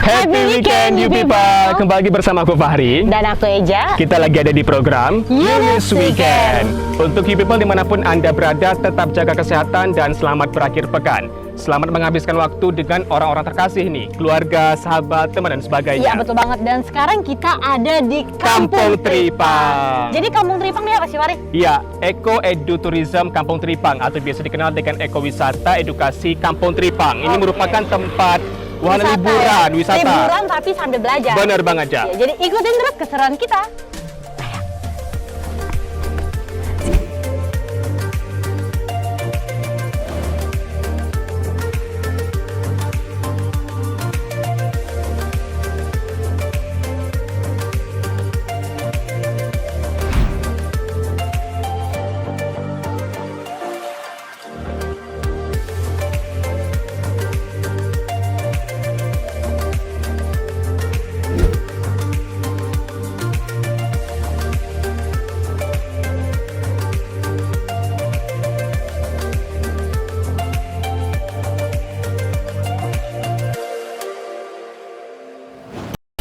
Happy weekend you people. Kembali lagi bersama aku Fahri dan aku Eja. Kita lagi ada di program Yunus Weekend. Untuk you people dimanapun Anda berada, tetap jaga kesehatan dan selamat berakhir pekan. Selamat menghabiskan waktu dengan orang-orang terkasih nih, keluarga, sahabat, teman dan sebagainya. Iya betul banget. Dan sekarang kita ada di Kampung Tripang. Jadi Kampung Tripang ini apa sih, Fahri? Iya, Eko Edu Tourism Kampung Tripang atau biasa dikenal dengan Eko Wisata Edukasi Kampung Tripang. Ini merupakan tempat wahana liburan, wisata. Liburan tapi sambil belajar. Bener banget, Ja. Ya, jadi ikutin terus keseruan kita.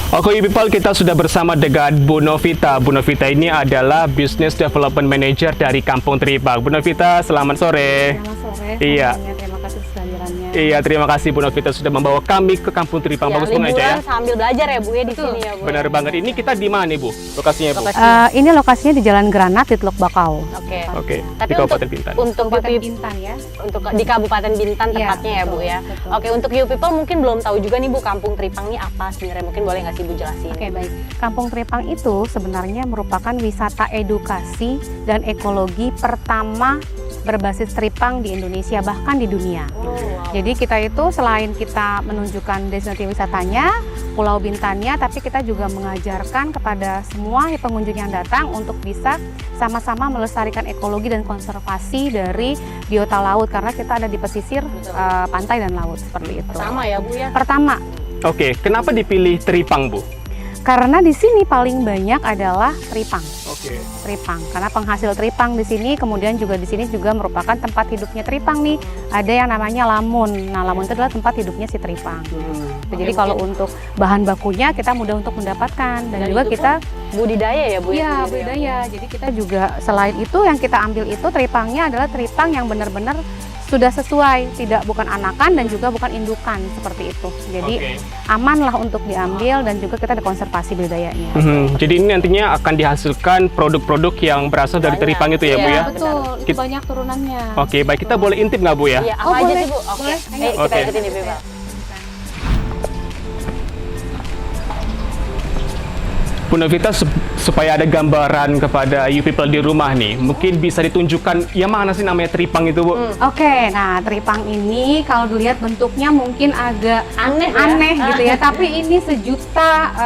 Oke, you people, kita sudah bersama dengan Bu Novita. Bu Novita ini adalah Business Development Manager dari Kampung Tripang. Bu Novita, selamat sore. Selamat sore. Iya. Terima kasih kehadirannya. Iya, terima kasih Bu Novita sudah membawa kami ke Kampung Tripang. Bagus banget aja ya. Liburan sambil belajar ya Bu ya di sini ya Bu. Benar banget. Ini kita di mana nih Bu? Lokasinya Bu? Ini lokasinya di Jalan Granat di Teluk Bakau. Oke. Oke, Tapi di Kabupaten Bintan. Untuk Kabupaten you Bintan ya. untuk di Kabupaten Bintan Iya, tepatnya ya Bu betul, ya. betul. Oke, untuk you people mungkin belum tahu juga nih Bu Kampung Tripang ini apa sebenarnya, mungkin boleh nggak sih Bu jelasin? Oke, baik. Kampung Tripang itu sebenarnya merupakan wisata edukasi dan ekologi pertama berbasis Tripang di Indonesia bahkan di dunia. Oh, wow. Jadi kita itu selain kita menunjukkan destinasi wisatanya, Pulau Bintannya, tapi kita juga mengajarkan kepada semua pengunjung yang datang untuk bisa sama-sama melestarikan ekologi dan konservasi dari biota laut karena kita ada di pesisir pantai dan laut seperti itu. Sama ya Bu ya. Pertama, Oke, kenapa dipilih Tripang Bu? karena di sini paling banyak adalah tripang. Oke. Tripang, karena penghasil tripang di sini, kemudian juga di sini juga merupakan tempat hidupnya tripang nih. Ada yang namanya lamun. Nah, lamun itu adalah tempat hidupnya si tripang. Jadi kalau untuk bahan bakunya kita mudah untuk mendapatkan dan juga itu kita budidaya ya Bu? iya budidaya. Jadi kita juga selain itu yang kita ambil itu tripangnya adalah tripang yang benar-benar sudah sesuai, tidak bukan anakan dan juga bukan indukan seperti itu. Jadi aman lah untuk diambil dan juga kita ada konservasi budidayanya. Jadi ini nantinya akan dihasilkan produk-produk yang berasal dari Banyak. Tripang itu ya Bu Iya, ya? Betul, itu Kita- banyak turunannya. Oke, baik, kita boleh intip nggak Bu ya? Iya, apa Oh, aja boleh. sih Bu? Oke. Boleh. Ayo kita Oke. ikutin nih Bu. Bu Novita, supaya ada gambaran kepada you people di rumah nih, mungkin bisa ditunjukkan yang mana sih namanya Tripang itu Bu? Oke, nah tripang ini kalau dilihat bentuknya mungkin agak Aneh ya? aneh gitu ya, tapi ini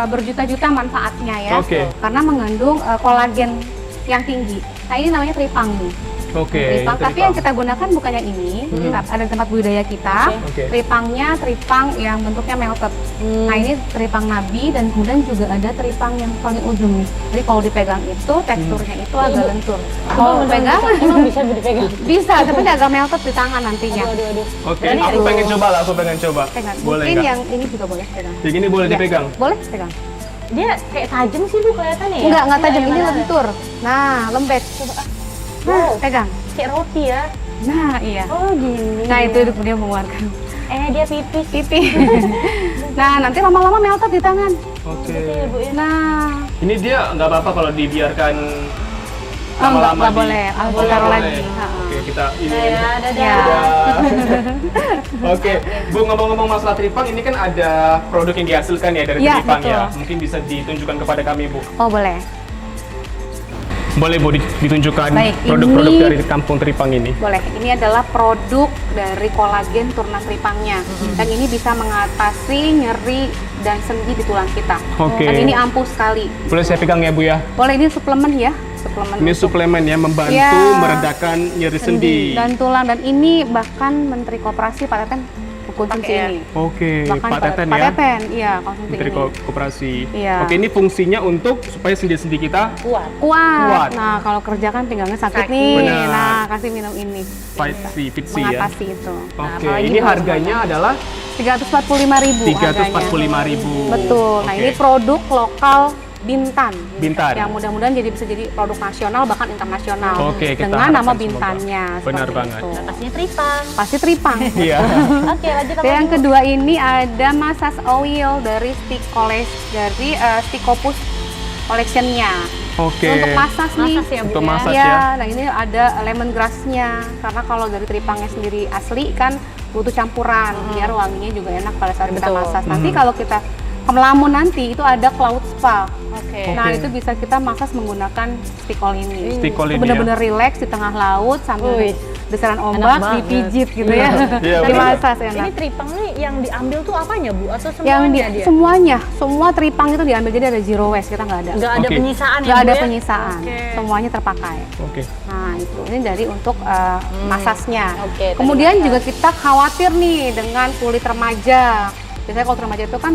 berjuta-juta manfaatnya ya. Oke. Karena mengandung kolagen yang tinggi. Nah, ini namanya tripang nih. Oke, Tripang, tapi yang kita gunakan bukan yang ini. Ada di tempat budidaya kita. Oke. Tripangnya tripang yang bentuknya melted. Nah, ini tripang nabi dan kemudian juga ada tripang yang paling ujung nih. Jadi kalau dipegang itu teksturnya itu agak lentur. Kalau pegang Emang bisa Bu dipegang? bisa, tapi dia agak melted di tangan nantinya. Aduh. Oke, aku pengen coba lah, aku pengen coba. Pegang. Boleh Mungkin nggak? yang ini juga boleh pegang. Yang ini boleh Ya. dipegang? Boleh pegang. Dia kayak tajam sih Bu kelihatannya ya? Enggak tajam, ini gimana? lentur. Nah, lembek. Wow, Pegang. kayak roti ya? Nah, iya. Oh gini. Nah, itu dia mengeluarkan Dia pipis. pipi. Nah, nanti lama-lama melted di tangan. Oke. Gitu ya Bu ya? Nah, Ini dia nggak apa-apa kalau dibiarkan enggak lama-lama boleh. Aku taruh lagi. Oke, kita ini. Ya, dadah. Ya. Oke, Bu, ngomong-ngomong masalah Tripang, ini kan ada produk yang dihasilkan ya dari Ya, Tripang ya. betul. Mungkin bisa ditunjukkan kepada kami, Bu. Oh, boleh. Boleh Bu ditunjukkan Baik, produk-produk ini- dari Kampung Tripang ini. Boleh. Ini adalah produk dari kolagen turunan tripangnya. Dan ini bisa mengatasi nyeri dan sendi di tulang kita. Oke. Dan ini ampuh sekali. Boleh saya pegang ya Bu ya? Boleh, ini suplemen ya. Suplemen Ini untuk suplemen ya, membantu Ya. meredakan nyeri sendi. dan tulang, dan ini bahkan Menteri Koperasi Pak Teten konsumsi Pakai ya? ini. Oke, Bahkan Pak Teten Pak ya. Teten, iya konsumsi Menteri ini. Koperasi. Iya. Oke, ini fungsinya untuk supaya sendi-sendi kita Kuat. Kuat. Kuat. Nah, kalau kerja kan pinggangnya sakit Sakit. nih. Benar. Nah, kasih minum ini. Fitsi ya. Mengatasi itu. Oke, apalagi ini kalau harganya adalah 345.000 harganya. 345.000. Betul. Nah, Oke. ini produk lokal Bintan. Bintan. Yang mudah-mudahan bisa jadi produk nasional bahkan internasional. Oke, kita dengan nama harapkan Bintannya. semoga. Benar seperti banget. itu. Pastinya tripang. Pasti tripang. Iya. Oke, lanjut apa? Dan yang Bu? kedua ini ada massage oil dari Sticopus collection-nya. Oke. Untuk massage nih. Massage ya, Bu, Untuk ya? massage. Ya, ya. nah ini ada lemongrass-nya. Karena kalau dari tripangnya sendiri asli kan butuh campuran biar wanginya juga enak pada saat kita Betul. massage. Nanti kalau kita ke Melamun nanti itu ada cloud spa. Oke. Nah, Oke. itu bisa kita massage menggunakan stikol ini. Stikol Itu ini benar-benar relax di tengah laut sambil Wih, besaran enak ombak banget. dipijit gitu ya. Iya, Di benar. massage Ini enak. tripang nih yang diambil tuh apanya, Bu? Atau Yang semuanya dia? semuanya, semua tripang itu diambil jadi ada zero waste, kita nggak ada. Nggak ada Oke. penyisaan ya, Nggak Bu, ada ya? penyisaan, Oke. semuanya terpakai. Oke. Nah itu, ini dari untuk masasnya. Oke, tadi Kemudian massage. juga kita khawatir nih dengan kulit remaja. Biasanya kalau remaja itu kan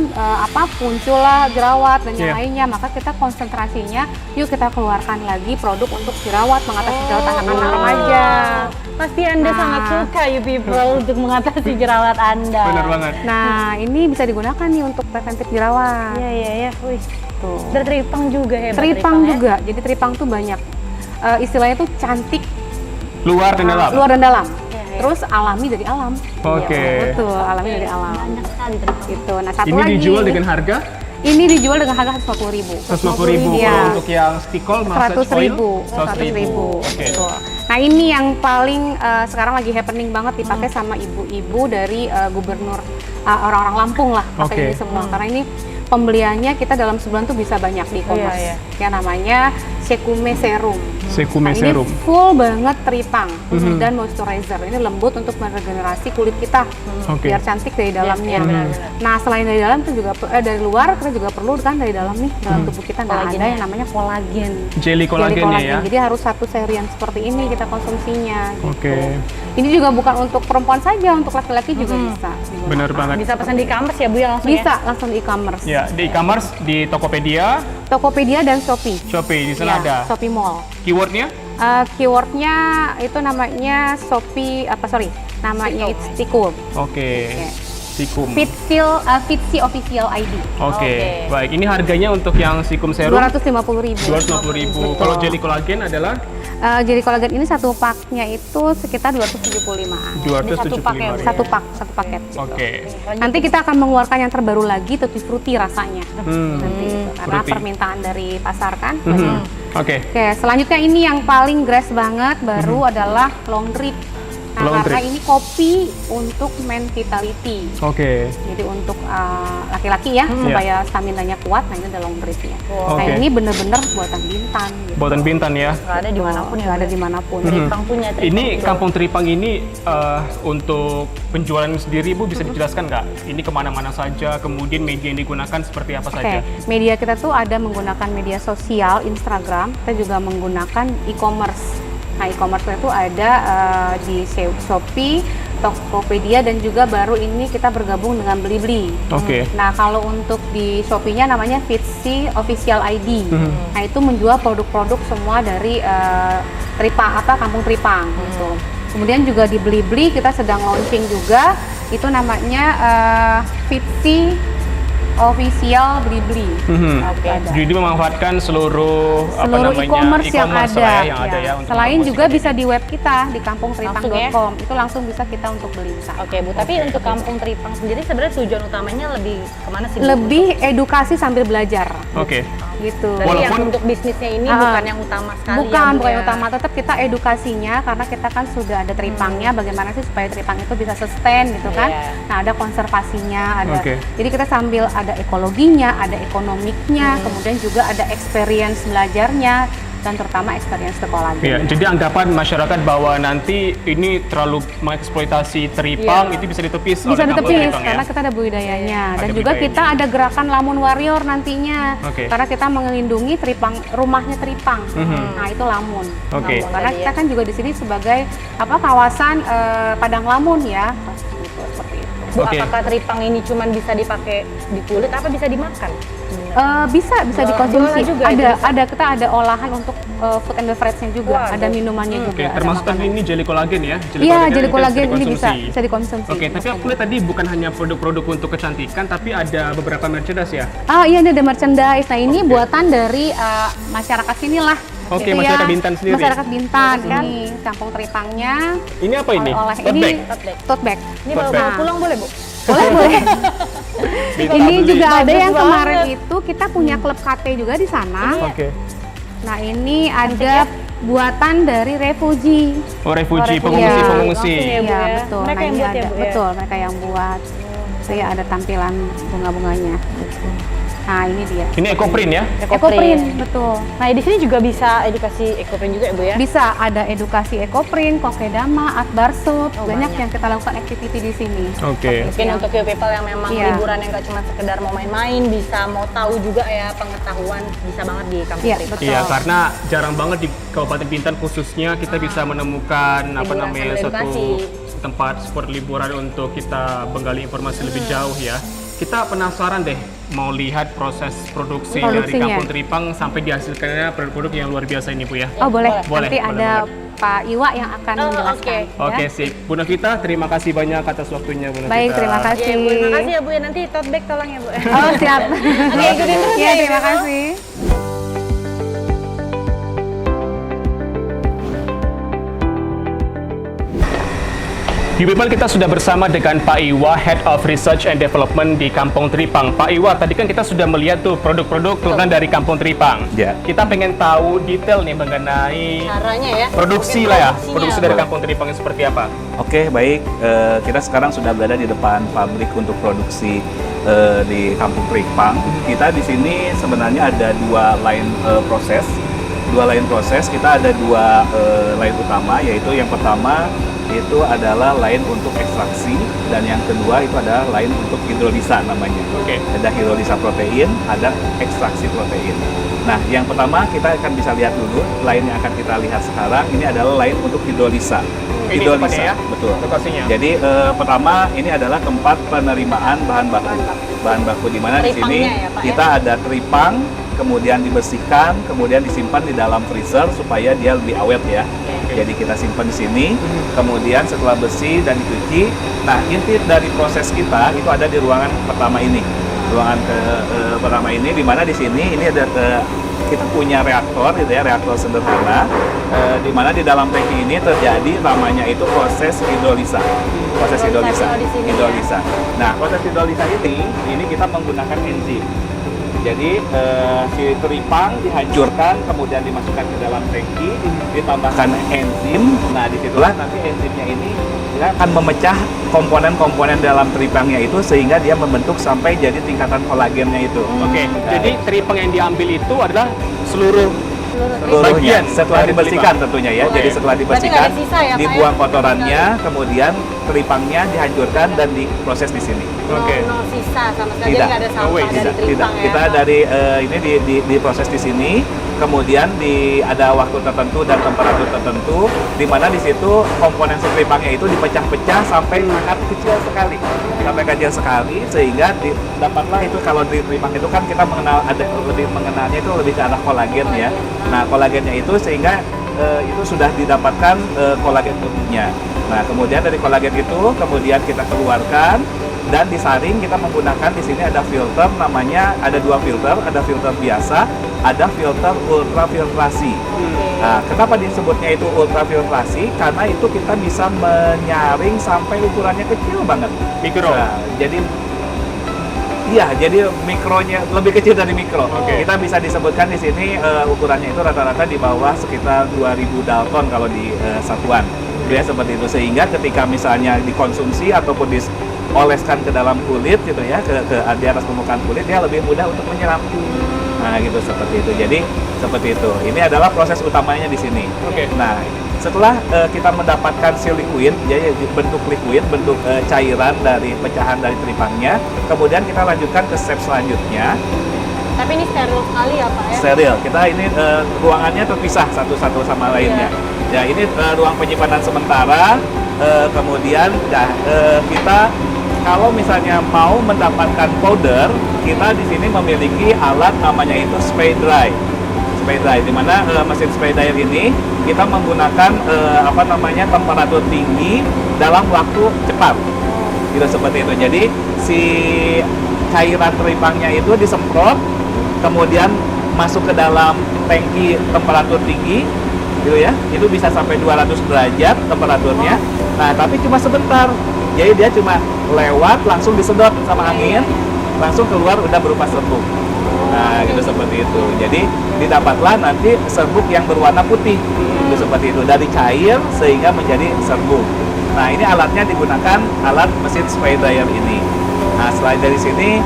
muncullah jerawat dan yang Iya. lainnya, maka kita konsentrasinya, yuk kita keluarkan lagi produk untuk jerawat, mengatasi jerawat anak-anak remaja. Pasti Anda Nah. sangat suka you people untuk mengatasi jerawat Anda. Benar banget. Nah ini bisa digunakan nih untuk preventif jerawat. Iya, iya, iya. Wih, Tuh. dan tripang juga hebat. Tripang ya? juga, jadi tripang tuh banyak. Istilahnya tuh cantik Luar dan dalam. luar dan dalam. Iya, iya. Terus alami dari alam. Oke. Betul, alami dari alam. Banyak sekali tripang. Gitu. Nah, satu Ini lagi. dijual dengan harga Ini dijual dengan harga 150.000. 150.000. Iya. Kalau untuk yang stikol massage 100.000. oil 100.000. Oke. Betul. Nah, ini yang paling sekarang lagi happening banget dipakai sama ibu-ibu dari gubernur orang-orang Lampung lah pakai Oke. ini semua. Karena ini pembeliannya kita dalam sebulan tuh bisa banyak di e-commerce. Iya, Yang namanya Sekume Serum. Sekume Nah, Serum. ini full banget tripang Mhm. dan moisturizer. Ini lembut untuk meregenerasi kulit kita Oke. biar cantik dari dalamnya. Iya, benar-benar. Nah, selain dari dalam itu juga dari luar kita juga perlu kan dari dalam nih dalam tubuh kita. Nah, Kolagen ada ya. yang namanya kolagen. Jelly kolagennya ya. Jadi harus satu serian seperti ini kita konsumsinya. Gitu. Oke. Ini juga bukan untuk perempuan saja, untuk laki-laki juga bisa. digunakan. Benar banget. Bisa pesan di kampus ya, Bu, ya langsung Bisa ya? langsung di e-commerce. Ya, di e-commerce di Tokopedia, Tokopedia dan Shopee. Shopee di sana Ya, ada. Shopee Mall. Keywordnya? Keywordnya itu namanya Shopee namanya it's Tikum. Oke. Oke. Sikum. Fitsi Official ID. Oke. Oke. Baik, ini harganya untuk yang Sikum Serum 250.000. 250.000. Kalau jelly kolagen adalah Jadi kolagen ini satu paknya itu sekitar 275-an. 275. Satu paket. Gitu. Oke. Nanti kita akan mengeluarkan yang terbaru lagi, Tutti Frutti rasanya. Nanti gitu. Karena Fruity. permintaan dari pasar kan. Mhm. Oke. Oke, selanjutnya ini yang paling grass banget baru adalah long drip. Nah, Long karena drip. ini kopi untuk men vitality. Oke. Jadi untuk laki-laki ya, supaya stamina-nya kuat, nah ini ada long dripnya. Wow. Nah Oke. ini bener-bener buatan Bintan. Gitu. Buatan Bintan ya. Nggak ada dimanapun ya, Nggak Bu, ada ya? dimanapun. Tripang punya tripang. Ini juga. Kampung Tripang ini untuk penjualan sendiri Bu bisa dijelaskan nggak? Ini kemana-mana saja, kemudian media yang digunakan seperti apa Oke, saja? media kita tuh ada menggunakan media sosial, Instagram, kita juga menggunakan e-commerce. Nah, e-commerce itu ada di Shopee, Tokopedia, dan juga baru ini kita bergabung dengan Blibli. Oke. Nah, kalau untuk di Shopee-nya namanya Fitsi Official ID. Nah, itu menjual produk-produk semua dari Kampung Tripang gitu. Kemudian juga di Blibli kita sedang launching juga, itu namanya Fitsi Official Blibli. Oke. Ada. Jadi memanfaatkan seluruh E-commerce yang ada. lah yang ada ya. untuk Selain juga mempromosikan bisa ini. di web kita di kampungtripang.com. Langsung Itu langsung bisa kita untuk beli di sana. Oke, Bu. Tapi untuk Kampung Tripang sendiri sebenarnya tujuan utamanya lebih kemana sih, Bu? Lebih edukasi sambil belajar. Oke. Gitu. Berarti yang Walaupun- untuk bisnisnya ini bukan yang utama sekali Bukan, ya, Bu, bukan ya? yang utama, tetap kita edukasinya karena kita kan sudah ada tripangnya, bagaimana sih supaya tripang itu bisa sustain gitu kan. Iya. Nah, ada konservasinya, ada. Oke. Jadi kita sambil ada ekologinya, ada ekonomiknya, kemudian juga ada experience belajarnya dan terutama experience sekolahnya. Iya, jadi anggapan masyarakat bahwa nanti ini terlalu mengeksploitasi Tripang Iya. itu bisa ditepis Bisa oleh Kampung ditepis Tripang ya. karena kita ada budidayanya dan Ada juga budidayanya. kita ada gerakan Lamun Warrior nantinya. Oke. Karena kita melindungi tripang, rumahnya tripang. Mhm. Nah, itu Lamun. Oke. Lamun. Karena Tadi kita ya. kan juga di sini sebagai kawasan padang lamun ya. Gitu, seperti itu. Bu, Oke. apakah teripang ini cuma bisa dipakai di kulit apa bisa dimakan? Bisa dikonsumsi. Jualan juga itu bisa? Kita ada olahan untuk food and beverage-nya juga, Waduh. ada minumannya juga. Oke, ada termasuk tadi makanan. ini jelly kolagen ya? Iya, jelly itu kolagen ini bisa dikonsumsi. dikonsumsi. Oke, tapi aku lihat tadi bukan hanya produk-produk untuk kecantikan, tapi ada beberapa merchandise ya? Iya, ini ada merchandise. Nah, ini buatan dari masyarakat sinilah. Oke, Gitu masyarakat Bintan sendiri. Masyarakat Bintan kan. Ini kampung teripangnya. Ini apa ini? Oleh Tote ini bag? tote bag. Ini bawa Tote bag. pulang boleh, Bu? Boleh. Bisa Ini beli. juga ada Bagus yang kemarin banget. itu kita punya klub KT juga di sana. Oke. Nah, ini ada buatan dari refugee. Oh, refugee, refugee. pengungsi-pengungsi. Langsung ya, Bu, Iya, ya. betul. Mereka Nah, yang ini buat ya, ada, Bu, ya? betul, mereka yang buat. Itu ya ada tampilan bunga-bunganya. Nah, ini dia. Ini ecoprint ya? Ecoprint, betul. Nah, di sini juga bisa edukasi ecoprint juga ya, Bu ya? Bisa ada edukasi ecoprint, kokedama, art bar shop, Oh, banyak banyak. yang kita lakukan activity di sini. Oke. Mungkin untuk you people yang memang Iya. liburan yang gak cuma sekedar mau main-main, bisa mau tahu juga ya pengetahuan, bisa banget di kampung Iya, Tripang. betul. Iya, karena jarang banget di Kabupaten Bintan khususnya kita bisa menemukan apa Liburan namanya sambil satu edukasi. tempat sport liburan untuk kita menggali informasi lebih jauh ya. Kita penasaran deh mau lihat proses produksi dari Produksinya. Kampung Tripang sampai dihasilkannya produk-produk yang luar biasa ini, Bu ya. Oh, boleh. Boleh, Nanti boleh ada Pak Iwa yang akan Oh, menjelaskan. oke. ya. Oke, sip. Bu Novita, terima kasih banyak atas waktunya, Bu Novita. Baik, terima kasih. Iya, Bu, terima kasih ya, Bu ya. Nanti tote bag tolong ya, Bu. Oh, siap. Oke, ikutin terus Iya, ya, terima Ibu. kasih. You people, kita sudah bersama dengan Pak Iwa, Head of Research and Development di Kampung Tripang. Pak Iwa, tadi kan kita sudah melihat tuh produk-produk turunan dari Kampung Tripang. Ya. Kita pengen tahu detail nih mengenai Caranya ya. produksi Mungkin lah ya, produksinya. produksi dari Kampung Tripang yang seperti apa? Oke, baik. Kita sekarang sudah berada di depan pabrik untuk produksi di Kampung Tripang. Kita di sini sebenarnya ada dua line proses. Kita ada dua line utama, yaitu yang pertama itu adalah line untuk ekstraksi dan yang kedua itu adalah line untuk hidrolisa namanya. Oke. Ada hidrolisa protein, ada ekstraksi protein. Nah, yang pertama kita akan bisa lihat dulu line yang akan kita lihat sekarang ini adalah line untuk hidrolisa. Ini tempatnya ya? Betul. Lokasinya. Jadi pertama ini adalah tempat penerimaan bahan baku. Bahan baku di mana di sini Teripangnya ya, Pak, kita ada teripang, kemudian dibersihkan, kemudian disimpan di dalam freezer supaya dia lebih awet ya. Jadi kita simpan di sini, kemudian setelah bersih dan dicuci, nah inti dari proses kita itu ada di ruangan pertama ini. Ruangan pertama ini di mana di sini ini ada kita punya reaktor gitu ya, reaktor sederhana di mana di dalam tangki ini terjadi namanya itu proses hidrolisa. Proses hidrolisa. di sini ya. Hidrolisa. Nah, proses hidrolisa ini kita menggunakan enzim. Jadi si teripang dihancurkan, kemudian dimasukkan ke dalam tangki, ditambahkan enzim. Nah, disitulah nanti enzimnya ini dia akan memecah komponen-komponen dalam teripangnya itu sehingga dia membentuk sampai jadi tingkatan kolagennya itu. Oke, jadi teripang yang diambil itu adalah seluruh Seluruhnya bagian setelah dari dibersihkan teripang. tentunya ya. Oke. Jadi setelah Berarti dibersihkan, nggak ada sisa ya, Pak, dibuang ya? kotorannya, kemudian teripangnya dihancurkan dan diproses di sini. Oke. No sisa sama sekali, jadi Tidak. nggak ada No sampah way, dari Tidak, teripang tidak. ya. Kita dari ini diproses di sini, kemudian ada waktu tertentu dan temperatur tertentu, di mana di situ komponen si teripangnya itu dipecah-pecah sampai sangat kecil sekali, sehingga dapatlah itu kalau di teripang itu kan kita mengenalnya itu lebih ke arah kolagen ya. Nah, kolagennya itu sehingga itu sudah didapatkan kolagen utuhnya. Nah, kemudian dari kolagen itu kemudian kita keluarkan dan disaring. Kita menggunakan di sini ada filter, namanya ada dua filter, ada filter biasa, ada filter ultrafiltrasi. Nah, kenapa disebutnya itu ultrafiltrasi? Karena itu kita bisa menyaring sampai ukurannya kecil banget. Mikro. Nah, jadi mikronya lebih kecil dari mikro. Oke. Kita bisa disebutkan di sini ukurannya itu rata-rata di bawah sekitar 2000 Dalton kalau di satuan. Ya, seperti itu, sehingga ketika misalnya dikonsumsi ataupun dioleskan ke dalam kulit gitu ya, ke di atas permukaan kulit, dia lebih mudah untuk menyerap. Nah, gitu seperti itu. Jadi seperti itu. Ini adalah proses utamanya di sini. Oke. Nah, setelah kita mendapatkan si liquid, jadi bentuk liquid, bentuk cairan dari pecahan dari teripangnya, kemudian kita lanjutkan ke step selanjutnya. Tapi ini steril sekali ya, Pak ya? Steril. Kita ini ruangannya terpisah satu sama lainnya. Ya, ini ruang penyimpanan sementara. Kemudian kita kalau misalnya mau mendapatkan powder, kita di sini memiliki alat namanya itu spray dry. Spray dry, di mana mesin spray dryer ini kita menggunakan temperatur tinggi dalam waktu cepat. Gitu seperti itu. Jadi si cairan teripangnya itu disemprot, kemudian masuk ke dalam tangki temperatur tinggi, gitu ya. Itu bisa sampai 200 derajat temperaturnya. Nah, tapi cuma sebentar. Jadi dia cuma lewat, langsung disedot sama angin, langsung keluar udah berupa serbuk. Nah, gitu seperti itu. Jadi didapatlah nanti serbuk yang berwarna putih. Itu seperti itu, dari cair sehingga menjadi serbuk. Nah, ini alatnya digunakan alat mesin spray dryer ini. Nah, setelah dari sini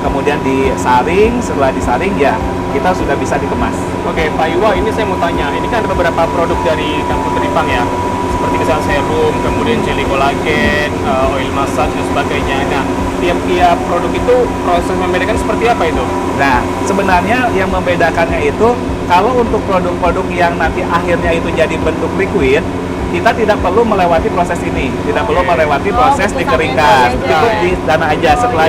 kemudian disaring, setelah disaring ya kita sudah bisa dikemas. Oke, Pak Iwa, ini saya mau tanya. Ini kan ada beberapa produk dari Kampung Tripang ya, seperti misalnya serum, kemudian jelly kolagen, oil massage dan sebagainya. Nah, tiap-tiap produk itu proses membedakan seperti apa itu? Nah, sebenarnya yang membedakannya itu kalau untuk produk-produk yang nanti akhirnya itu jadi bentuk liquid, kita tidak perlu melewati proses ini, tidak perlu melewati proses dikeringkan, cukup di dana aja. Setelah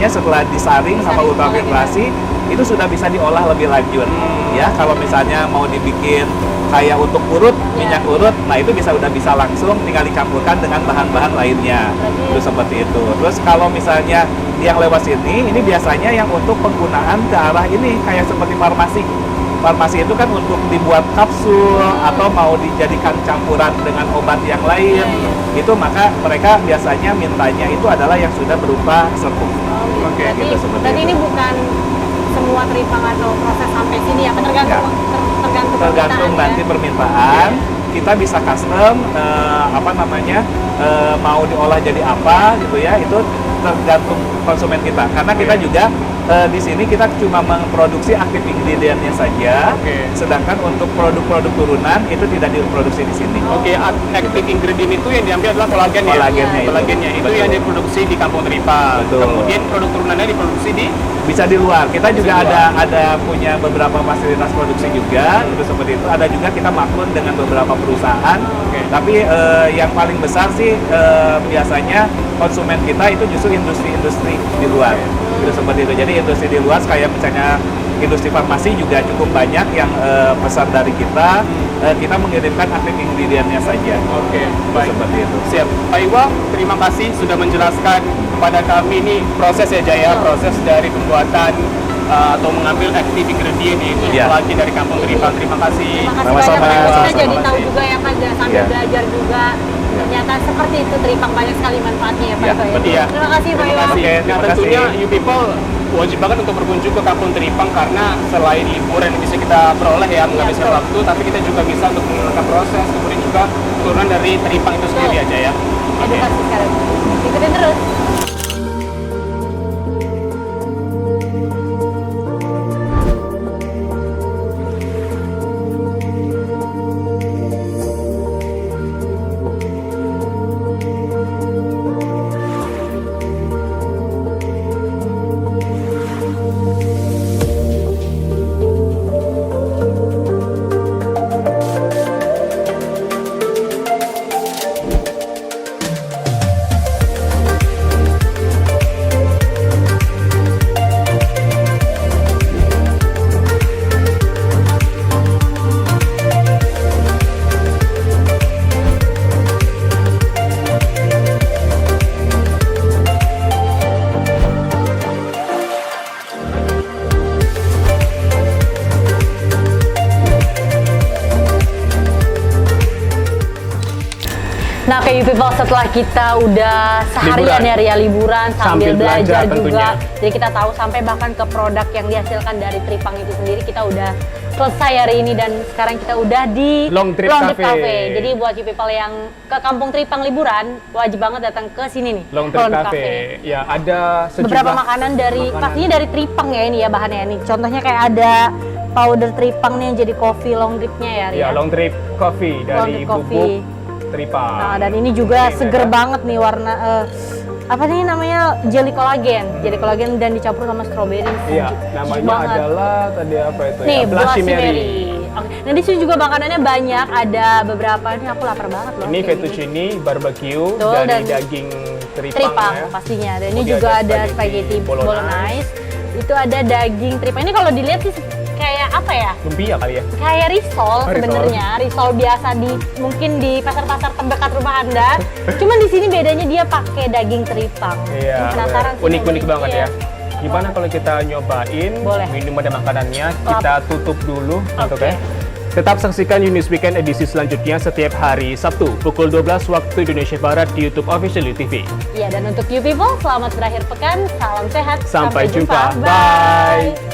setelah disaring sama ultrafiltrasi, itu sudah bisa diolah lebih lanjut. Ya, kalau misalnya mau dibikin kayak untuk urut, minyak urut, nah itu udah bisa langsung tinggal dicampurkan dengan bahan-bahan lainnya. Itu seperti itu. Terus kalau misalnya yang lewat sini, ini biasanya yang untuk penggunaan ke arah ini kayak seperti farmasi. Farmasi itu kan untuk dibuat kapsul atau mau dijadikan campuran dengan obat yang lain. Itu maka mereka biasanya mintanya itu adalah yang sudah berupa serbuk. Oke, gitu seperti berarti itu. ini bukan semua teripang atau proses sampai sini ya, tergantung Tergantung permintaan nanti ya? permintaan. Kita bisa custom mau diolah jadi apa gitu ya, itu tergantung konsumen kita. Karena kita juga di sini kita cuma memproduksi aktif ingredientnya saja, sedangkan untuk produk-produk turunan itu tidak diproduksi di sini. Oke, active ingredient itu yang diambil adalah kolagen ya? Kolagennya itu Betul. yang diproduksi di Kampung Tripang. Betul. Kemudian produk turunannya diproduksi di Bisa di luar. Kita juga di luar. ada punya beberapa fasilitas produksi juga, itu seperti itu. Ada juga kita maklun dengan beberapa perusahaan. Tapi yang paling besar sih biasanya konsumen kita itu justru industri-industri di luar. Itu seperti itu. Jadi industri di luar kayak misalnya industri farmasi juga cukup banyak yang pesan dari kita. Kita mengirimkan aktif ingredientnya saja. Oke, Itu baik. seperti itu. Siap. Pak Iwa, terima kasih sudah menjelaskan kepada kami ini proses ya Jaya, proses dari pembuatan atau mengambil active ingredient yaitu lagi dari Kampung Tripang. Terima kasih. Terima kasih Sama-sama, banyak, Pak. Kita sama-sama. jadi tahu juga ya Pak, sambil Iya. belajar juga. Ternyata seperti itu teripang banyak sekali manfaatnya ya Pak. Iya, Iwa, ya. betul ya. Terima kasih Pak Terima Iwa. kasih. Oke, Nah, terima tentunya kasih. you people wajib banget untuk berkunjung ke Kampung Tripang karena selain liburan yang bisa kita peroleh ya menghabiskan betul. waktu, tapi kita juga bisa untuk mengenalkan proses, kemudian juga turunan dari Tripang itu sendiri aja ya. Oke. Edukasi sekarang. Ikutin terus. Nah, kayak you people, setelah kita udah seharian Liburan. ya liburan sambil belajar juga, tentunya. jadi kita tahu sampai bahkan ke produk yang dihasilkan dari Tripang itu sendiri kita udah selesai hari ini dan sekarang kita udah di Long Trip Cafe. Jadi buat you people yang ke Kampung Tripang liburan, wajib banget datang ke sini nih. Long Trip Cafe. Ya, ada sejumlah Beberapa makanan dari pastinya dari Tripang ya ini ya bahannya ini. Contohnya kayak ada powder Tripang nih yang jadi coffee long dripnya ya. Ya, Long Trip Coffee Long dari Trip bubuk Coffee. Tripang. Nah, dan ini juga Oke, seger ya. banget nih warna apa nih namanya jelly kolagen. Jelly kolagen dan dicampur sama strawberry. Iya, Sejuk namanya banget. adalah tadi apa itu Nih, ya? Blushie Mary. Oke. Nah, di sini juga makanannya banyak, ada beberapa. Ini aku lapar banget loh. Ini kayak gini. fettuccine barbecue Betul, dari dan- daging tripang ya. pastinya. Dan ini Kemudian juga ada ada spaghetti spaghetti bolognese. bolognese. Itu ada daging tripang. Ini kalau dilihat sih kayak apa ya? Lumpia kali ya. Kayak risol Risol. sebenarnya, risol biasa mungkin di pasar-pasar terdekat rumah Anda. Cuman di sini bedanya dia pakai daging tripang. Iya. Penasaran sih Unik-unik nyobain. banget Iya. ya. Gimana kalau kita nyobain Boleh. minum dan makanannya, kita tutup dulu untuk Oke. ya. Tetap saksikan Uni's Weekend edisi selanjutnya setiap hari Sabtu pukul 12 waktu Indonesia Barat di YouTube Official TV. Iya, dan untuk you people, selamat berakhir pekan, salam sehat, Sampai jumpa. Bye.